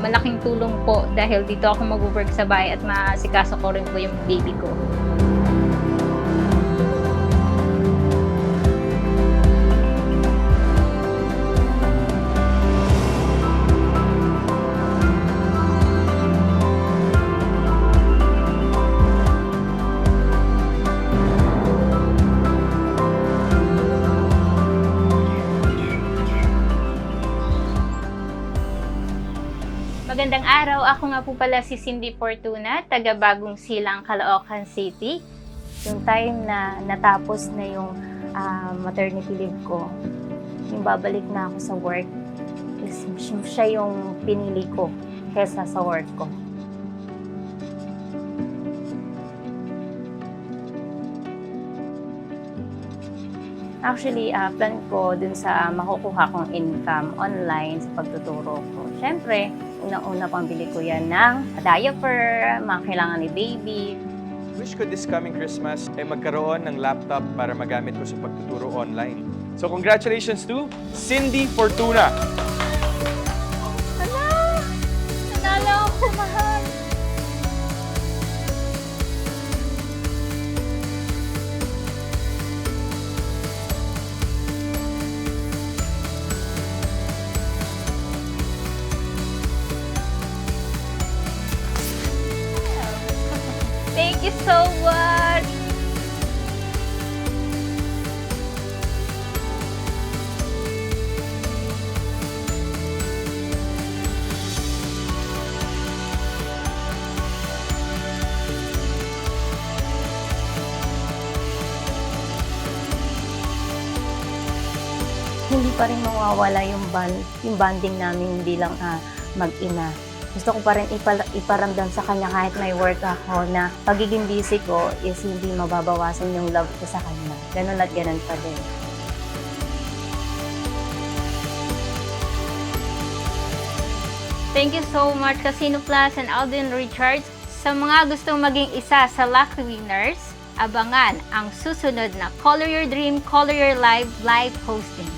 malaking tulong po dahil dito ako mag-work sa bahay at maasikaso ko rin po yung baby ko. Magandang araw, ako nga po pala si Cindy Fortuna, taga Bagong Silang, Caloocan City. Yung time na natapos na yung maternity leave ko, yung babalik na ako sa work, siya yung pinili ko kesa sa work ko. Actually, plan ko dun sa makukuha kong income online sa pagtuturo ko. Siyempre, unang-una pambili ko yan ng diaper, mga kailangan ni baby. Wish ko this coming Christmas ay magkaroon ng laptop para magamit ko sa pagtuturo online. So congratulations to Cindy Fortuna! Hala! Nanalo ako, mahal! Thank you so much! Hindi pa rin mawawala yung bonding namin bilang mag-ina. Gusto ko pa rin iparamdam sa kanya kahit may work ako na pagiging busy ko is hindi mababawasan yung love ko sa kanya. Ganun at ganun pa din. Thank you so much Casino Plus and Alden Richards. Sa mga gustong maging isa sa Lucky Winners, abangan ang susunod na Color Your Dream, Color Your Life live hosting.